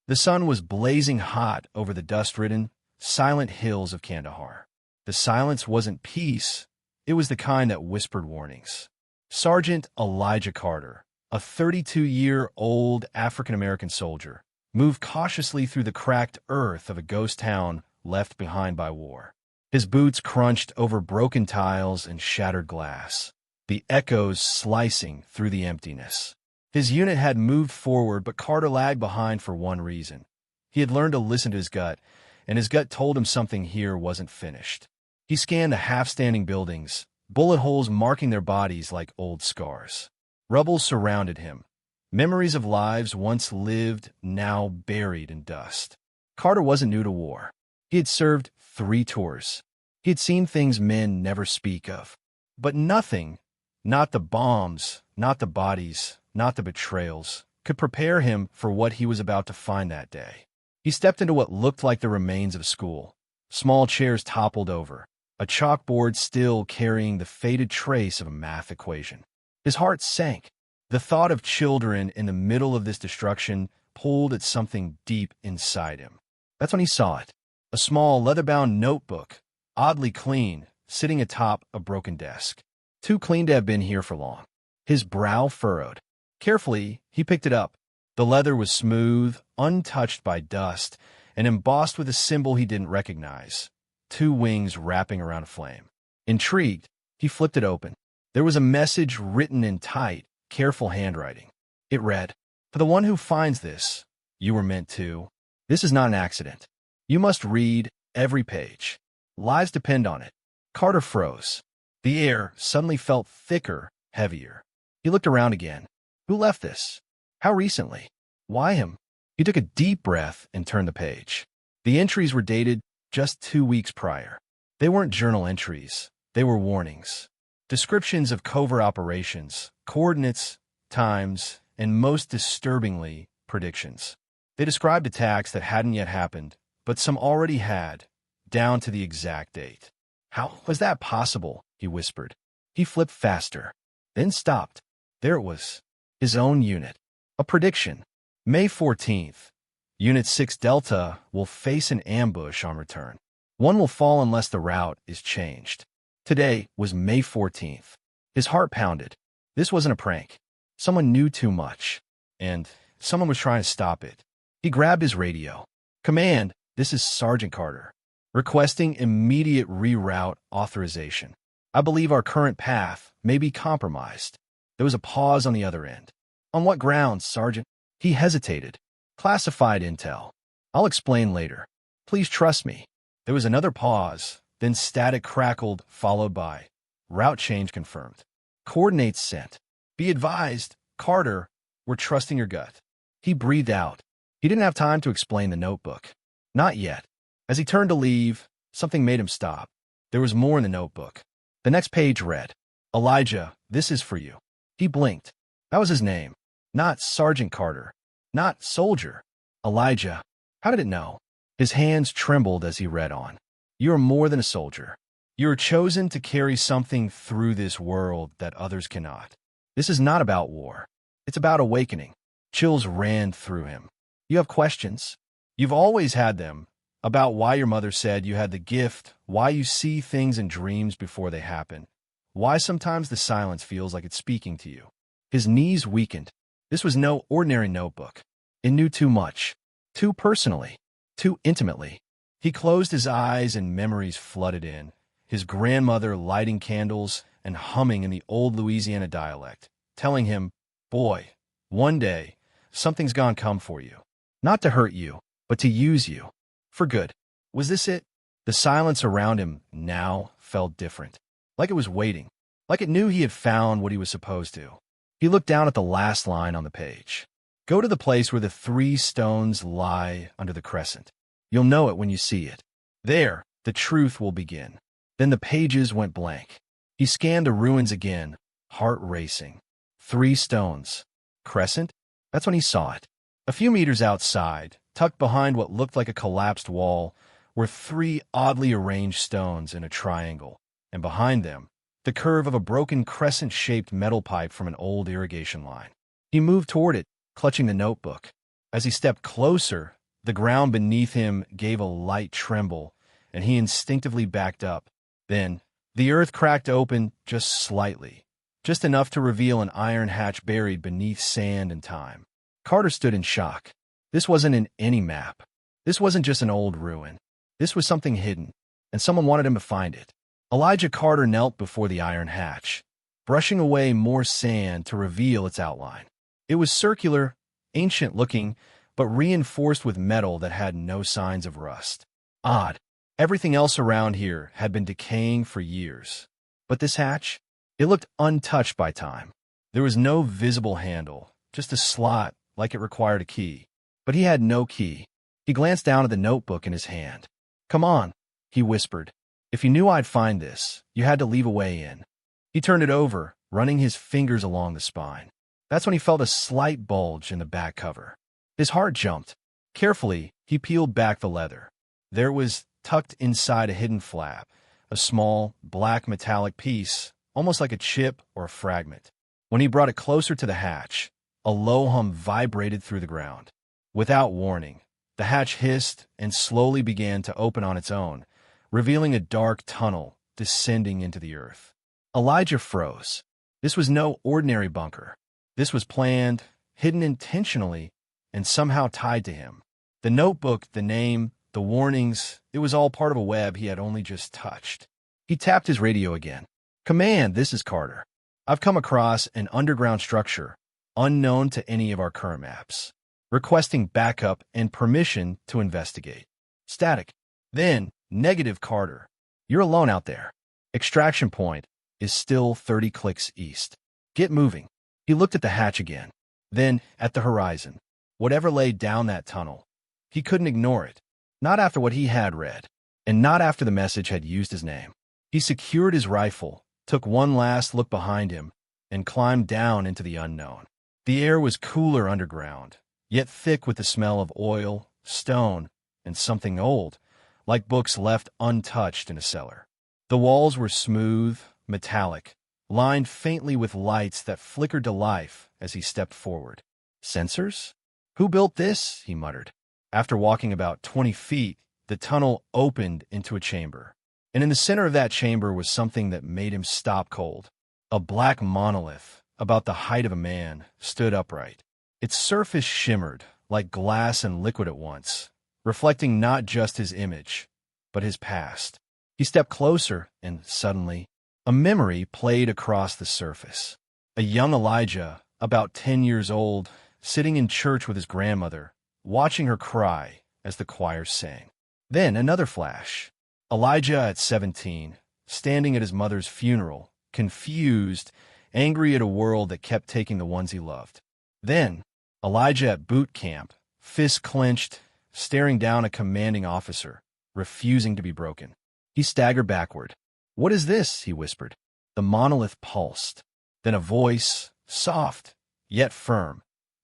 The sun was blazing hot over the dust-ridden, silent hills of Kandahar. The silence wasn't peace. It was the kind that whispered warnings. Sergeant Elijah Carter, a 32-year-old African-American soldier, moved cautiously through the cracked earth of a ghost town left behind by war. His boots crunched over broken tiles and shattered glass, the echoes slicing through the emptiness. His unit had moved forward, but Carter lagged behind for one reason. He had learned to listen to his gut, and his gut told him something here wasn't finished. He scanned the half-standing buildings, bullet holes marking their bodies like old scars. Rubble surrounded him, memories of lives once lived, now buried in dust. Carter wasn't new to war. He had served 3 tours. He had seen things men never speak of. But nothing, not the bombs, not the bodies, not the betrayals, could prepare him for what he was about to find that day. He stepped into what looked like the remains of a school. Small chairs toppled over, a chalkboard still carrying the faded trace of a math equation. His heart sank. The thought of children in the middle of this destruction pulled at something deep inside him. That's when he saw it. A small leather-bound notebook, oddly clean, sitting atop a broken desk. Too clean to have been here for long. His brow furrowed. Carefully, he picked it up. The leather was smooth, untouched by dust, and embossed with a symbol he didn't recognize. 2 wings wrapping around a flame. Intrigued, he flipped it open. There was a message written in tight, careful handwriting. It read, "For the one who finds this, you were meant to. This is not an accident. You must read every page. Lives depend on it." Carter froze. The air suddenly felt thicker, heavier. He looked around again. Who left this? How recently? Why him? He took a deep breath and turned the page. The entries were dated just 2 weeks prior. They weren't journal entries. They were warnings. Descriptions of covert operations, coordinates, times, and most disturbingly, predictions. They described attacks that hadn't yet happened, but some already had, down to the exact date. How was that possible? He whispered. He flipped faster, then stopped. There it was. His own unit. A prediction. May 14th. Unit 6 Delta will face an ambush on return. One will fall unless the route is changed. Today was May 14th. His heart pounded. This wasn't a prank. Someone knew too much, and someone was trying to stop it. He grabbed his radio. "Command, this is Sergeant Carter. Requesting immediate reroute authorization. I believe our current path may be compromised." There was a pause on the other end. "On what grounds, Sergeant?" He hesitated. "Classified intel. I'll explain later. Please trust me." There was another pause, then static crackled, followed by, "Route change confirmed. Coordinates sent. Be advised, Carter, we're trusting your gut." He breathed out. He didn't have time to explain the notebook. Not yet. As he turned to leave, something made him stop. There was more in the notebook. The next page read, "Elijah, this is for you." He blinked. That was his name. Not Sergeant Carter. Not soldier. Elijah. How did it know? His hands trembled as he read on. "You are more than a soldier. You are chosen to carry something through this world that others cannot. This is not about war. It's about awakening." Chills ran through him. "You have questions. You've always had them. About why your mother said you had the gift, why you see things in dreams before they happen, why sometimes the silence feels like it's speaking to you." His knees weakened. This was no ordinary notebook. It knew too much. Too personally. Too intimately. He closed his eyes and memories flooded in. His grandmother lighting candles and humming in the old Louisiana dialect, telling him, "Boy, one day, something's gonna come for you. Not to hurt you, but to use you. For good." Was this it? The silence around him now felt different. Like it was waiting. Like it knew he had found what he was supposed to. He looked down at the last line on the page. "Go to the place where the 3 stones lie under the crescent. You'll know it when you see it. There, the truth will begin." Then the pages went blank. He scanned the ruins again, heart racing. 3 stones. Crescent? That's when he saw it. A few meters outside, tucked behind what looked like a collapsed wall, were 3 oddly arranged stones in a triangle, and behind them, the curve of a broken crescent-shaped metal pipe from an old irrigation line. He moved toward it, clutching the notebook. As he stepped closer, the ground beneath him gave a light tremble, and he instinctively backed up. Then, the earth cracked open just slightly, just enough to reveal an iron hatch buried beneath sand and time. Carter stood in shock. This wasn't in any map. This wasn't just an old ruin. This was something hidden, and someone wanted him to find it. Elijah Carter knelt before the iron hatch, brushing away more sand to reveal its outline. It was circular, ancient-looking, but reinforced with metal that had no signs of rust. Odd. Everything else around here had been decaying for years. But this hatch? It looked untouched by time. There was no visible handle, just a slot like it required a key. But he had no key. He glanced down at the notebook in his hand. "Come on," he whispered. "If you knew I'd find this, you had to leave a way in." He turned it over, running his fingers along the spine. That's when he felt a slight bulge in the back cover. His heart jumped. Carefully, he peeled back the leather. There it was, tucked inside a hidden flap, a small, black metallic piece, almost like a chip or a fragment. When he brought it closer to the hatch, a low hum vibrated through the ground. Without warning, the hatch hissed and slowly began to open on its own, revealing a dark tunnel descending into the earth. Elijah froze. This was no ordinary bunker. This was planned, hidden intentionally, and somehow tied to him. The notebook, the name, the warnings, it was all part of a web he had only just touched. He tapped his radio again. "Command, this is Carter. I've come across an underground structure, unknown to any of our current maps, requesting backup and permission to investigate." Static. Then, negative Carter. "You're alone out there. Extraction point is still 30 clicks east. Get moving." He looked at the hatch again, then at the horizon. Whatever lay down that tunnel, he couldn't ignore it. Not after what he had read, and not after the message had used his name. He secured his rifle, took one last look behind him, and climbed down into the unknown. The air was cooler underground, yet thick with the smell of oil, stone, and something old, like books left untouched in a cellar. The walls were smooth, metallic, lined faintly with lights that flickered to life as he stepped forward. "Sensors? Who built this?" he muttered. After walking about 20 feet, the tunnel opened into a chamber. And in the center of that chamber was something that made him stop cold. A black monolith, about the height of a man, stood upright. Its surface shimmered, like glass and liquid at once, reflecting not just his image, but his past. He stepped closer, and suddenly, a memory played across the surface. A young Elijah, about 10 years old, sitting in church with his grandmother, watching her cry as the choir sang. Then another flash. Elijah at 17, standing at his mother's funeral, confused, angry at a world that kept taking the ones he loved. Then Elijah at boot camp, fists clenched, staring down a commanding officer, refusing to be broken. He staggered backward. "What is this?" he whispered. The monolith pulsed. Then a voice, soft, yet firm,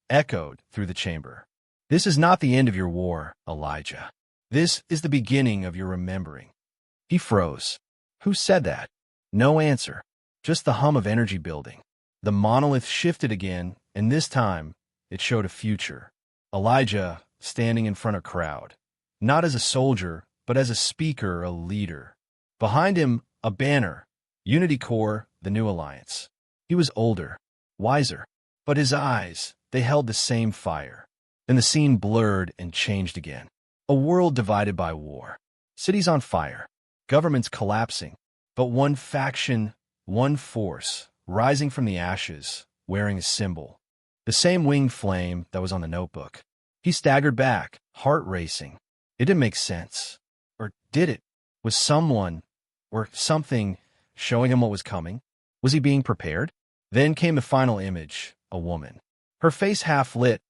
echoed through the chamber. "This is not the end of your war, Elijah. This is the beginning of your remembering." He froze. Who said that? No answer. Just the hum of energy building. The monolith shifted again, and this time, it showed a future. Elijah standing in front of a crowd. Not as a soldier, but as a speaker, a leader. Behind him, a banner. Unity Corps, the New Alliance. He was older, wiser, but his eyes, they held the same fire. Then the scene blurred and changed again. A world divided by war. Cities on fire. Governments collapsing. But one faction, one force, rising from the ashes, wearing a symbol. The same winged flame that was on the notebook. He staggered back, heart racing. It didn't make sense. Or did it? Was someone, or something, showing him what was coming? Was he being prepared? Then came the final image, a woman. Her face half lit,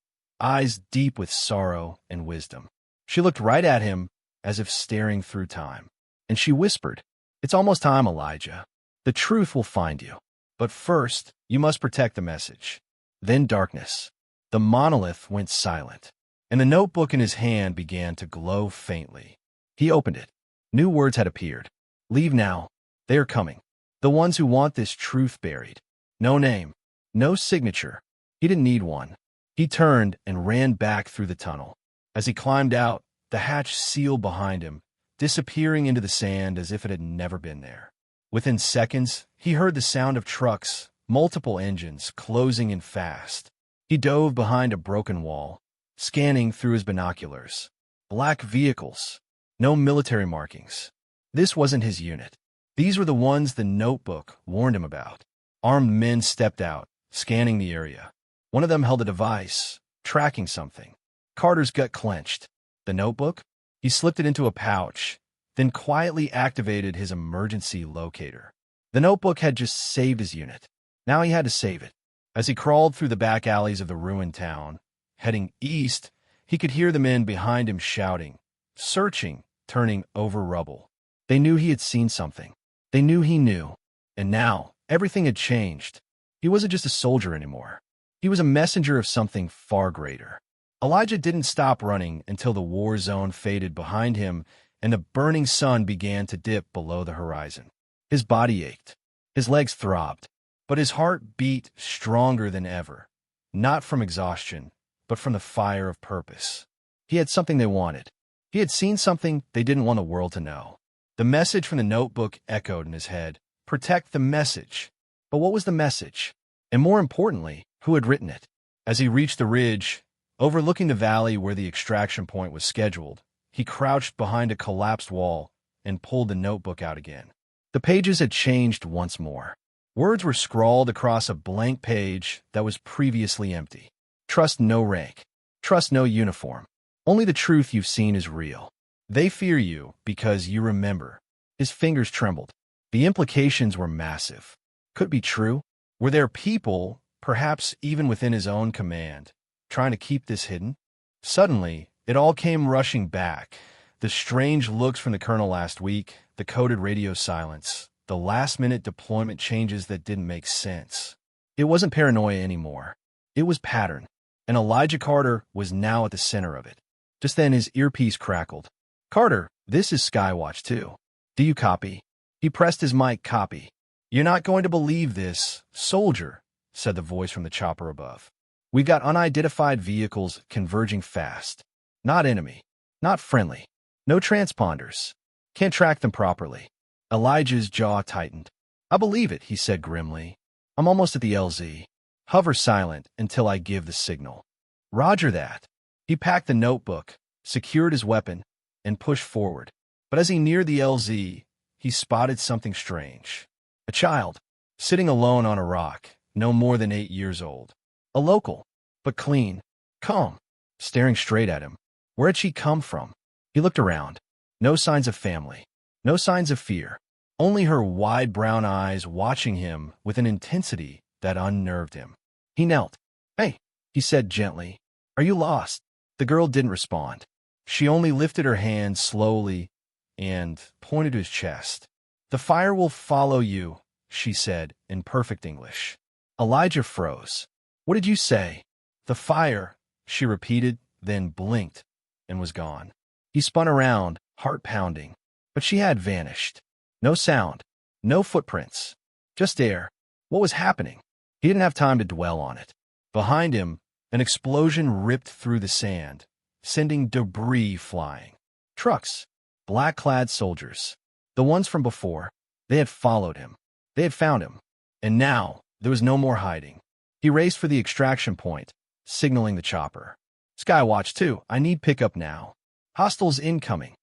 eyes deep with sorrow and wisdom. She looked right at him, as if staring through time. And she whispered, "It's almost time, Elijah. The truth will find you. But first, you must protect the message." Then darkness. The monolith went silent, and the notebook in his hand began to glow faintly. He opened it. New words had appeared. "Leave now. They are coming. The ones who want this truth buried. No name. No signature." He didn't need one. He turned and ran back through the tunnel. As he climbed out, the hatch sealed behind him, disappearing into the sand as if it had never been there. Within seconds, he heard the sound of trucks, multiple engines, closing in fast. He dove behind a broken wall, scanning through his binoculars. Black vehicles. No military markings. This wasn't his unit. These were the ones the notebook warned him about. Armed men stepped out, scanning the area. One of them held a device, tracking something. Carter's gut clenched. The notebook? He slipped it into a pouch, then quietly activated his emergency locator. The notebook had just saved his unit. Now he had to save it. As he crawled through the back alleys of the ruined town, heading east, he could hear the men behind him shouting, searching, turning over rubble. They knew he had seen something. They knew he knew. And now, everything had changed. He wasn't just a soldier anymore. He was a messenger of something far greater. Elijah didn't stop running until the war zone faded behind him and the burning sun began to dip below the horizon. His body ached. His legs throbbed. But his heart beat stronger than ever, not from exhaustion, but from the fire of purpose. He had something they wanted. He had seen something they didn't want the world to know. The message from the notebook echoed in his head. Protect the message. But what was the message? And more importantly, who had written it? As he reached the ridge, overlooking the valley where the extraction point was scheduled, he crouched behind a collapsed wall and pulled the notebook out again. The pages had changed once more. Words were scrawled across a blank page that was previously empty. Trust no rank. Trust no uniform. Only the truth you've seen is real. They fear you because you remember. His fingers trembled. The implications were massive. Could it be true? Were there people, perhaps even within his own command, trying to keep this hidden? Suddenly, it all came rushing back. The strange looks from the colonel last week, the coded radio silence, the last-minute deployment changes that didn't make sense. It wasn't paranoia anymore. It was pattern, and Elijah Carter was now at the center of it. Just then his earpiece crackled. "Carter, this is Skywatch 2. Do you copy?" He pressed his mic. "Copy." "You're not going to believe this, soldier," said the voice from the chopper above. "We've got unidentified vehicles converging fast. Not enemy. Not friendly. No transponders. Can't track them properly." Elijah's jaw tightened. "I believe it," he said grimly. "I'm almost at the LZ. Hover silent until I give the signal." "Roger that." He packed the notebook, secured his weapon, and pushed forward. But as he neared the LZ, he spotted something strange. A child, sitting alone on a rock, no more than 8 years old. A local, but clean, calm, staring straight at him. Where had she come from? He looked around. No signs of family. No signs of fear. Only her wide brown eyes watching him with an intensity that unnerved him. He knelt. "Hey," he said gently. "Are you lost?" The girl didn't respond. She only lifted her hand slowly and pointed to his chest. "The fire will follow you," she said in perfect English. Elijah froze. "What did you say?" "The fire," she repeated, then blinked and was gone. He spun around, heart pounding. But she had vanished. No sound, no footprints, just air. What was happening? He didn't have time to dwell on it. Behind him, an explosion ripped through the sand, sending debris flying. Trucks, black-clad soldiers, the ones from before. They had followed him. They had found him. And now, there was no more hiding. He raced for the extraction point, signaling the chopper. "Skywatch 2, I need pickup now. Hostiles incoming."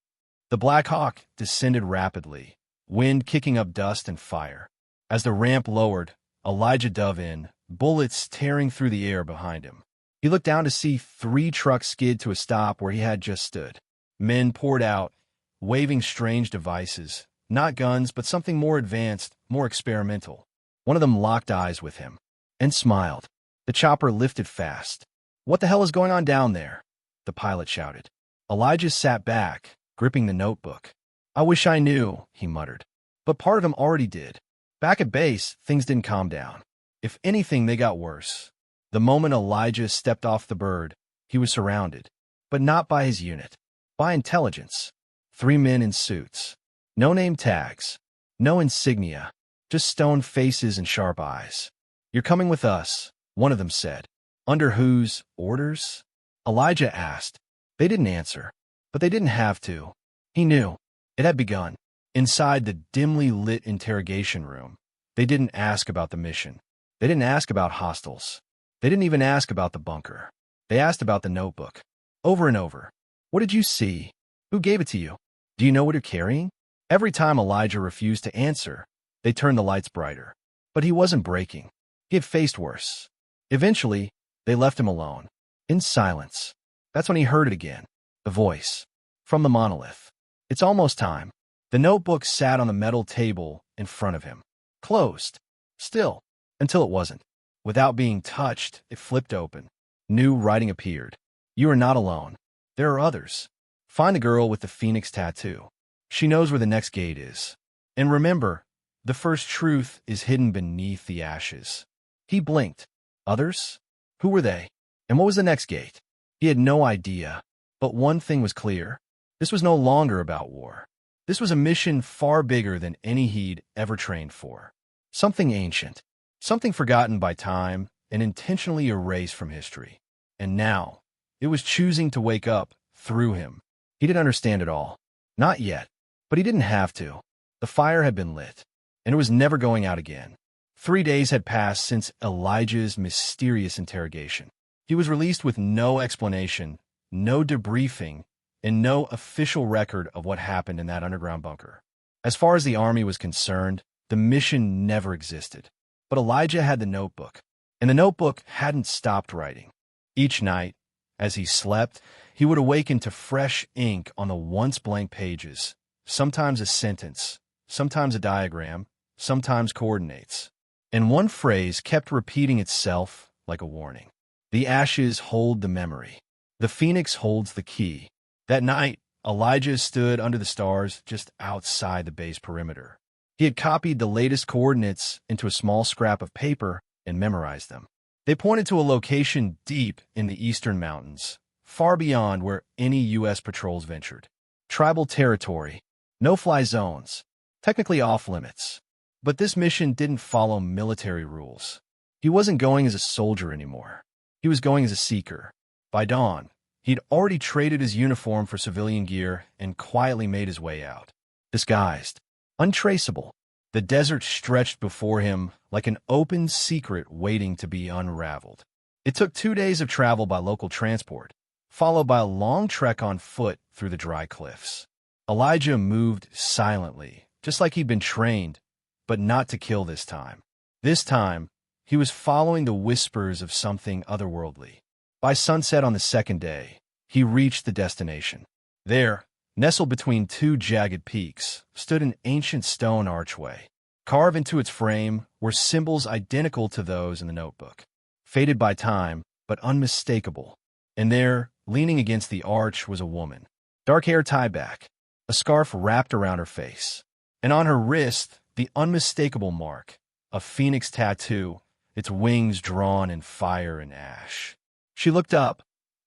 The Black Hawk descended rapidly, wind kicking up dust and fire. As the ramp lowered, Elijah dove in, bullets tearing through the air behind him. He looked down to see 3 trucks skid to a stop where he had just stood. Men poured out, waving strange devices, not guns, but something more advanced, more experimental. One of them locked eyes with him and smiled. The chopper lifted fast. "What the hell is going on down there?" the pilot shouted. Elijah sat back, gripping the notebook. "I wish I knew," he muttered. But part of him already did. Back at base, things didn't calm down. If anything, they got worse. The moment Elijah stepped off the bird, he was surrounded. But not by his unit. By intelligence. 3 men in suits. No name tags. No insignia. Just stone faces and sharp eyes. "You're coming with us," one of them said. Under whose orders? Elijah asked. They didn't answer, but they didn't have to. He knew. It had begun. Inside the dimly lit interrogation room, they didn't ask about the mission. They didn't ask about hostiles. They didn't even ask about the bunker. They asked about the notebook. Over and over. What did you see? Who gave it to you? Do you know what you're carrying? Every time Elijah refused to answer, they turned the lights brighter. But he wasn't breaking. He had faced worse. Eventually, they left him alone. In silence. That's when he heard it again. The voice. From the monolith. It's almost time. The notebook sat on the metal table in front of him. Closed. Still. Until it wasn't. Without being touched, it flipped open. New writing appeared. You are not alone. There are others. Find the girl with the phoenix tattoo. She knows where the next gate is. And remember, the first truth is hidden beneath the ashes. He blinked. Others? Who were they? And what was the next gate? He had no idea. But one thing was clear. This was no longer about war. This was a mission far bigger than any he'd ever trained for. Something ancient. Something forgotten by time and intentionally erased from history. And now, it was choosing to wake up through him. He didn't understand it all. Not yet. But he didn't have to. The fire had been lit, and it was never going out again. 3 days had passed since Elijah's mysterious interrogation. He was released with no explanation, no debriefing, and no official record of what happened in that underground bunker. As far as the army was concerned, the mission never existed. But Elijah had the notebook, and the notebook hadn't stopped writing. Each night, as he slept, he would awaken to fresh ink on the once blank pages, sometimes a sentence, sometimes a diagram, sometimes coordinates. And one phrase kept repeating itself like a warning. The ashes hold the memory. The phoenix holds the key. That night, Elijah stood under the stars just outside the base perimeter. He had copied the latest coordinates into a small scrap of paper and memorized them. They pointed to a location deep in the eastern mountains, far beyond where any U.S. patrols ventured. Tribal territory, no-fly zones, technically off-limits. But this mission didn't follow military rules. He wasn't going as a soldier anymore. He was going as a seeker. By dawn, he'd already traded his uniform for civilian gear and quietly made his way out. Disguised. Untraceable. The desert stretched before him like an open secret waiting to be unraveled. It took 2 days of travel by local transport, followed by a long trek on foot through the dry cliffs. Elijah moved silently, just like he'd been trained, but not to kill this time. This time, he was following the whispers of something otherworldly. By sunset on the second day, he reached the destination. There, nestled between two jagged peaks, stood an ancient stone archway. Carved into its frame were symbols identical to those in the notebook, faded by time, but unmistakable. And there, leaning against the arch, was a woman. Dark hair tied back, a scarf wrapped around her face, and on her wrist, the unmistakable mark, a phoenix tattoo, its wings drawn in fire and ash. She looked up,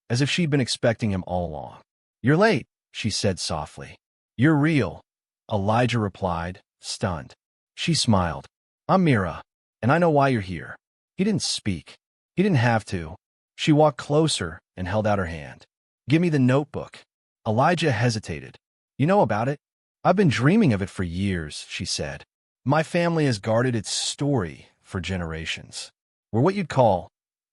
as if she'd been expecting him all along. "You're late," she said softly. "You're real," Elijah replied, stunned. She smiled. "I'm Mira, and I know why you're here." He didn't speak. He didn't have to. She walked closer and held out her hand. "Give me the notebook." Elijah hesitated. "You know about it? I've been dreaming of it for years," she said. "My family has guarded its story for generations. We're what you'd call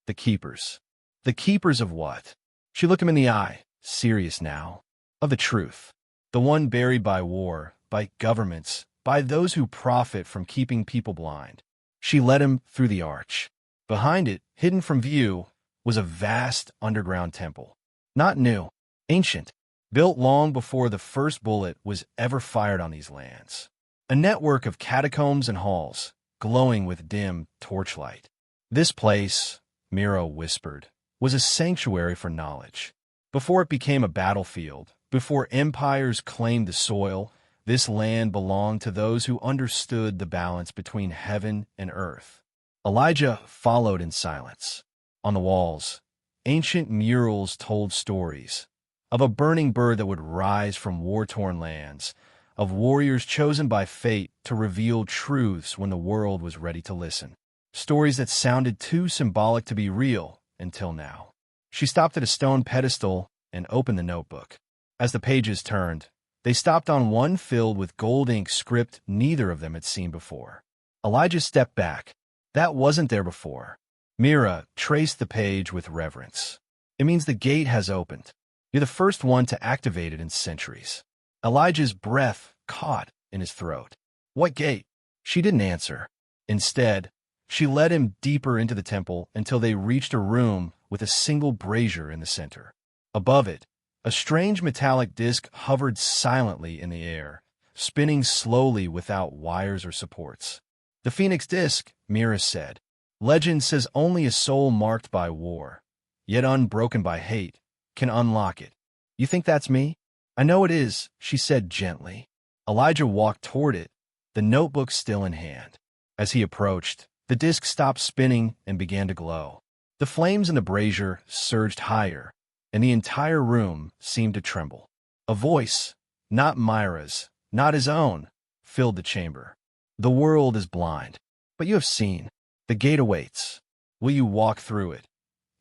the keepers." The keepers of what? She looked him in the eye, serious now. Of the truth. The one buried by war, by governments, by those who profit from keeping people blind. She led him through the arch. Behind it, hidden from view, was a vast underground temple. Not new, ancient, built long before the first bullet was ever fired on these lands. A network of catacombs and halls, glowing with dim torchlight. This place, Mira whispered, was a sanctuary for knowledge. Before it became a battlefield, before empires claimed the soil, this land belonged to those who understood the balance between heaven and earth. Elijah followed in silence. On the walls, ancient murals told stories of a burning bird that would rise from war-torn lands, of warriors chosen by fate to reveal truths when the world was ready to listen. Stories that sounded too symbolic to be real, until now. She stopped at a stone pedestal and opened the notebook. As the pages turned, they stopped on one filled with gold ink script neither of them had seen before. Elijah stepped back. That wasn't there before. Mira traced the page with reverence. It means the gate has opened. You're the first one to activate it in centuries. Elijah's breath caught in his throat. What gate? She didn't answer. Instead, she led him deeper into the temple until they reached a room with a single brazier in the center. Above it, a strange metallic disc hovered silently in the air, spinning slowly without wires or supports. The Phoenix Disc, Mira said. Legend says only a soul marked by war, yet unbroken by hate, can unlock it. You think that's me? I know it is, she said gently. Elijah walked toward it, the notebook still in hand. As he approached, the disc stopped spinning and began to glow. The flames in the brazier surged higher, and the entire room seemed to tremble. A voice, not Myra's, not his own, filled the chamber. The world is blind, but you have seen. The gate awaits. Will you walk through it,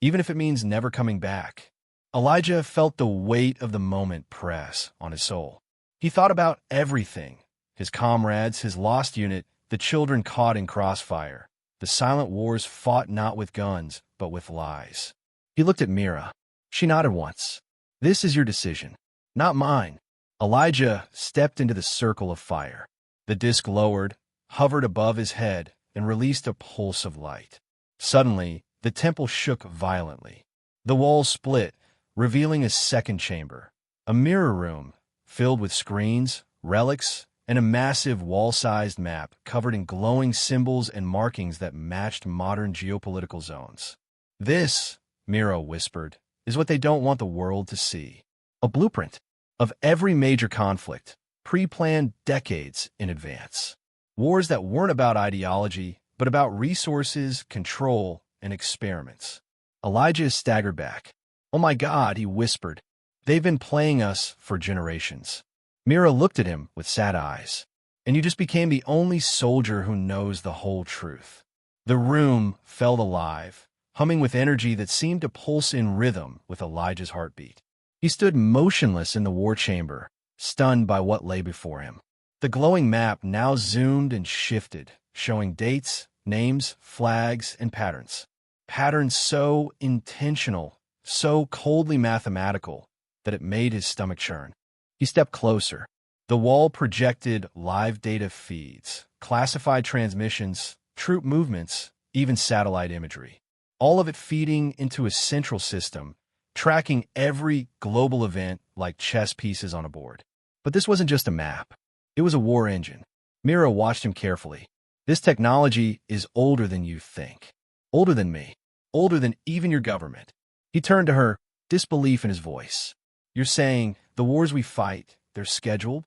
even if it means never coming back? Elijah felt the weight of the moment press on his soul. He thought about everything, his comrades, his lost unit, the children caught in crossfire, the silent wars fought not with guns, but with lies. He looked at Mira. She nodded once. This is your decision, not mine. Elijah stepped into the circle of fire. The disc lowered, hovered above his head, and released a pulse of light. Suddenly, the temple shook violently. The walls split, revealing a second chamber, a mirror room filled with screens, relics, and a massive wall-sized map covered in glowing symbols and markings that matched modern geopolitical zones. This, Mira whispered, is what they don't want the world to see. A blueprint of every major conflict, pre-planned decades in advance. Wars that weren't about ideology, but about resources, control, and experiments. Elijah staggered back. Oh my God, he whispered. They've been playing us for generations. Mira looked at him with sad eyes. And you just became the only soldier who knows the whole truth. The room felt alive, humming with energy that seemed to pulse in rhythm with Elijah's heartbeat. He stood motionless in the war chamber, stunned by what lay before him. The glowing map now zoomed and shifted, showing dates, names, flags, and patterns. Patterns so intentional, so coldly mathematical, that it made his stomach churn. He stepped closer. The wall projected live data feeds, classified transmissions, troop movements, even satellite imagery. All of it feeding into a central system, tracking every global event like chess pieces on a board. But this wasn't just a map. It was a war engine. Mira watched him carefully. This technology is older than you think. Older than me. Older than even your government. He turned to her, disbelief in his voice. You're saying the wars we fight, they're scheduled?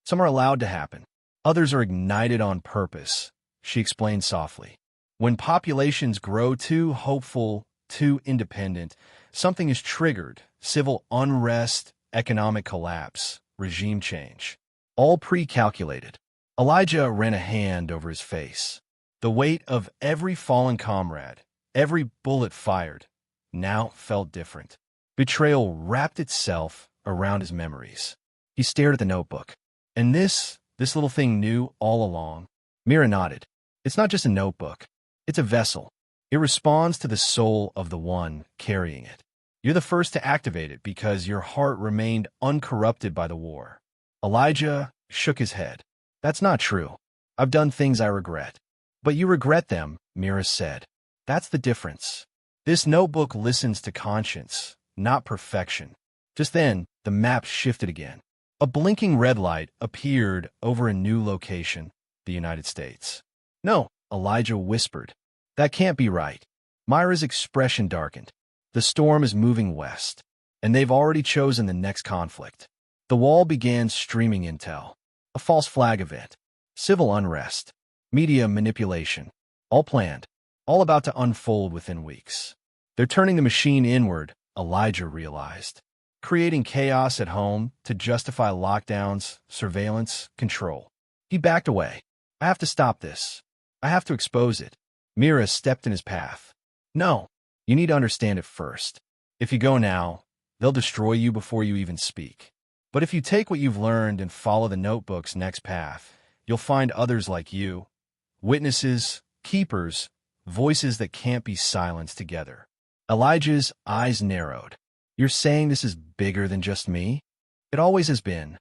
Some are allowed to happen. Others are ignited on purpose, she explained softly. When populations grow too hopeful, too independent, something is triggered. Civil unrest, economic collapse, regime change. All pre-calculated. Elijah ran a hand over his face. The weight of every fallen comrade, every bullet fired, now felt different. Betrayal wrapped itself around his memories. He stared at the notebook. And this little thing knew all along. Mira nodded. It's not just a notebook. It's a vessel. It responds to the soul of the one carrying it. You're the first to activate it because your heart remained uncorrupted by the war. Elijah shook his head. That's not true. I've done things I regret. But you regret them, Mira said. That's the difference. This notebook listens to conscience, not perfection. Just then, the map shifted again. A blinking red light appeared over a new location, the United States. No, Elijah whispered. That can't be right. Myra's expression darkened. The storm is moving west, and they've already chosen the next conflict. The wall began streaming intel. A false flag event. Civil unrest. Media manipulation. All planned. All about to unfold within weeks. They're turning the machine inward, Elijah realized. Creating chaos at home to justify lockdowns, surveillance, control. He backed away. I have to stop this. I have to expose it. Mira stepped in his path. No, You need to understand it first. If you go now, they'll destroy you before you even speak. But if you take what you've learned and follow the notebook's next path, you'll find others like you, witnesses, keepers, voices that can't be silenced together. Elijah's eyes narrowed. You're saying this is bigger than just me? It always has been.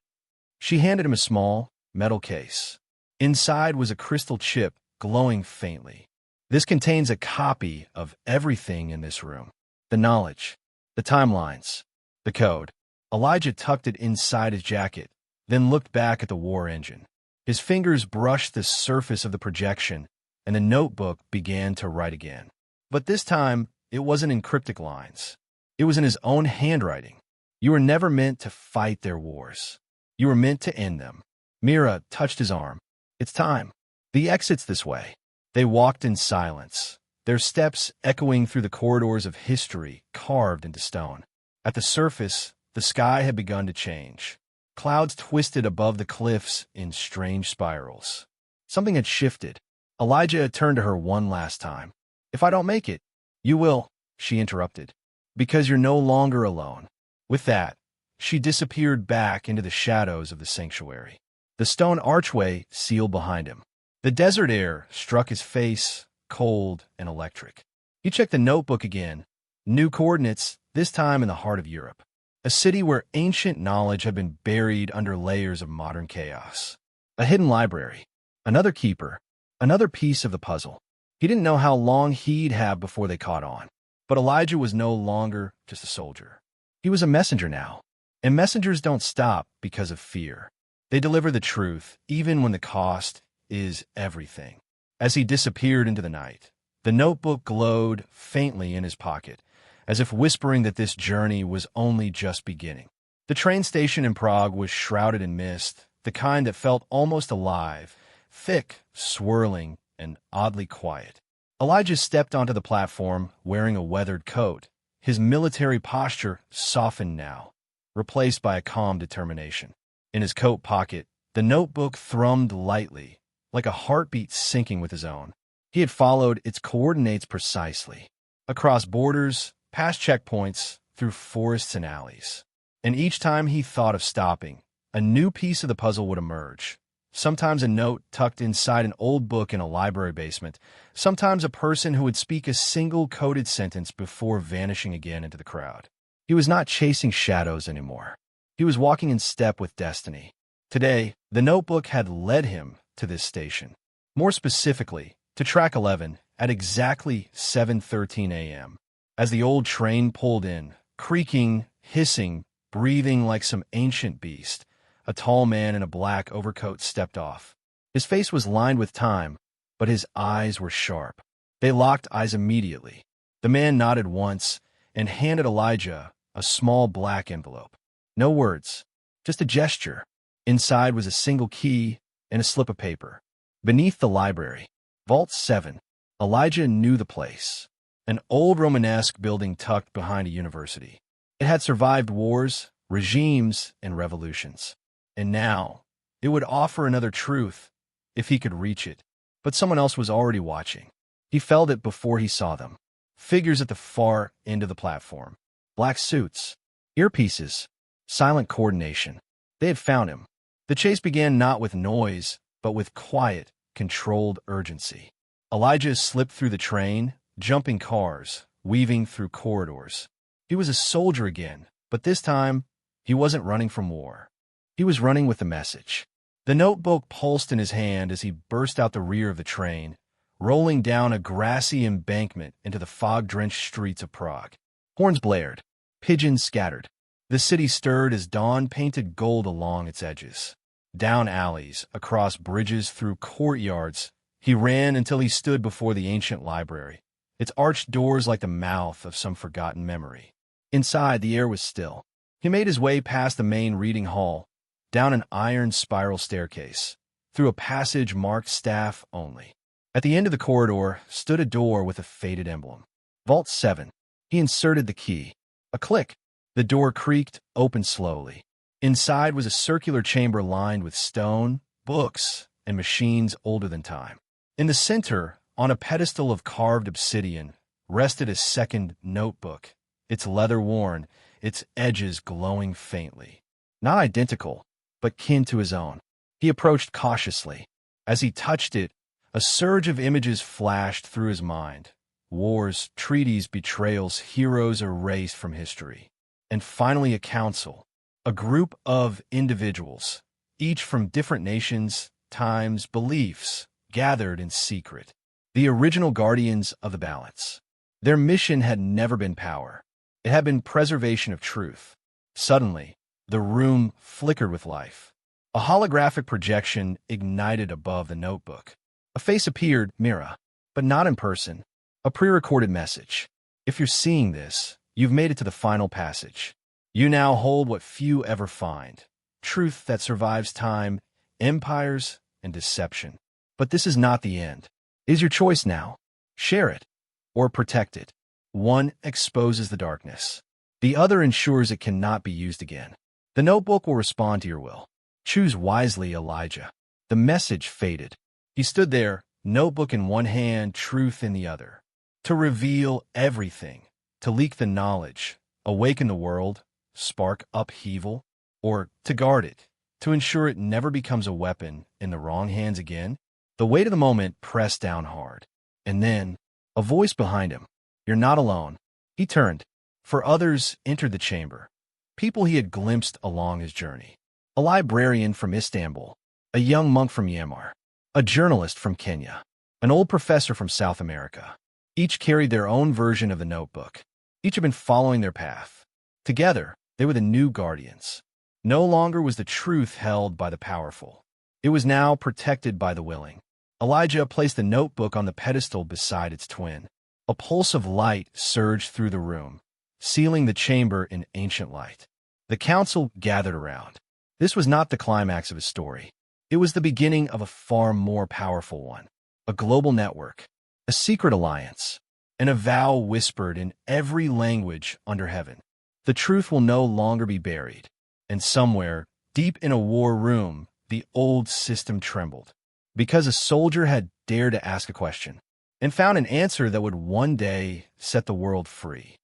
She handed him a small, metal case. Inside was a crystal chip glowing faintly. This contains a copy of everything in this room. The knowledge, the timelines, the code. Elijah tucked it inside his jacket, then looked back at the war engine. His fingers brushed the surface of the projection, and the notebook began to write again. But this time, it wasn't in cryptic lines. It was in his own handwriting. You were never meant to fight their wars. You were meant to end them. Mira touched his arm. It's time. The exit's this way. They walked in silence, their steps echoing through the corridors of history carved into stone. At the surface, the sky had begun to change. Clouds twisted above the cliffs in strange spirals. Something had shifted. Elijah had turned to her one last time. If I don't make it, you will, she interrupted, because you're no longer alone. With that, she disappeared back into the shadows of the sanctuary. The stone archway sealed behind him. The desert air struck his face, cold and electric. He checked the notebook again. New coordinates, this time in the heart of Europe. A city where ancient knowledge had been buried under layers of modern chaos. A hidden library. Another keeper. Another piece of the puzzle. He didn't know how long he'd have before they caught on. But Elijah was no longer just a soldier. He was a messenger now. And messengers don't stop because of fear. They deliver the truth, even when the cost is everything. As he disappeared into the night, the notebook glowed faintly in his pocket, as if whispering that this journey was only just beginning. The train station in Prague was shrouded in mist, the kind that felt almost alive, thick, swirling, and oddly quiet. Elijah stepped onto the platform, wearing a weathered coat. His military posture softened now, replaced by a calm determination. In his coat pocket, the notebook thrummed lightly, like a heartbeat syncing with his own. He had followed its coordinates precisely. Across borders, past checkpoints, through forests and alleys. And each time he thought of stopping, a new piece of the puzzle would emerge. Sometimes a note tucked inside an old book in a library basement. Sometimes a person who would speak a single coded sentence before vanishing again into the crowd. He was not chasing shadows anymore. He was walking in step with destiny. Today, the notebook had led him to this station. More specifically, to track 11 at exactly 7:13 a.m. As the old train pulled in, creaking, hissing, breathing like some ancient beast, a tall man in a black overcoat stepped off. His face was lined with time, but his eyes were sharp. They locked eyes immediately. The man nodded once and handed Elijah a small black envelope. No words, just a gesture. Inside was a single key and a slip of paper. Beneath the library, Vault 7. Elijah knew the place. An old Romanesque building tucked behind a university. It had survived wars, regimes, and revolutions. And now, it would offer another truth, if he could reach it. But someone else was already watching. He felt it before he saw them. Figures at the far end of the platform. Black suits, earpieces, silent coordination. They had found him. The chase began not with noise, but with quiet, controlled urgency. Elijah slipped through the train, jumping cars, weaving through corridors. He was a soldier again, but this time, he wasn't running from war. He was running with the message. The notebook pulsed in his hand as he burst out the rear of the train, rolling down a grassy embankment into the fog-drenched streets of Prague. Horns blared. Pigeons scattered. The city stirred as dawn painted gold along its edges. Down alleys, across bridges, through courtyards, he ran until he stood before the ancient library, its arched doors like the mouth of some forgotten memory. Inside, the air was still. He made his way past the main reading hall, down an iron spiral staircase, through a passage marked staff only. At the end of the corridor stood a door with a faded emblem. Vault 7. He inserted the key. A click. The door creaked, opened slowly. Inside was a circular chamber lined with stone, books, and machines older than time. In the center, on a pedestal of carved obsidian, rested a second notebook, its leather worn, its edges glowing faintly. Not identical, but kin to his own. He approached cautiously. As he touched it, a surge of images flashed through his mind. Wars, treaties, betrayals, heroes erased from history. And finally a council, a group of individuals, each from different nations, times, beliefs, gathered in secret. The original guardians of the balance. Their mission had never been power. It had been preservation of truth. Suddenly, the room flickered with life. A holographic projection ignited above the notebook. A face appeared, Mira, but not in person. A pre-recorded message. If you're seeing this, you've made it to the final passage. You now hold what few ever find. Truth that survives time, empires, and deception. But this is not the end. It is your choice now. Share it, or protect it. One exposes the darkness. The other ensures it cannot be used again. The notebook will respond to your will. Choose wisely, Elijah. The message faded. He stood there, notebook in one hand, truth in the other. To reveal everything, to leak the knowledge, awaken the world, spark upheaval, or to guard it, to ensure it never becomes a weapon in the wrong hands again. The weight of the moment pressed down hard. And then, a voice behind him. You're not alone. He turned. For others entered the chamber. People he had glimpsed along his journey. A librarian from Istanbul, a young monk from Myanmar, a journalist from Kenya, an old professor from South America. Each carried their own version of the notebook. Each had been following their path. Together, they were the new guardians. No longer was the truth held by the powerful. It was now protected by the willing. Elijah placed the notebook on the pedestal beside its twin. A pulse of light surged through the room, sealing the chamber in ancient light. The council gathered around. This was not the climax of his story. It was the beginning of a far more powerful one. A global network, a secret alliance, and a vow whispered in every language under heaven. The truth will no longer be buried. And somewhere, deep in a war room, the old system trembled. Because a soldier had dared to ask a question and found an answer that would one day set the world free.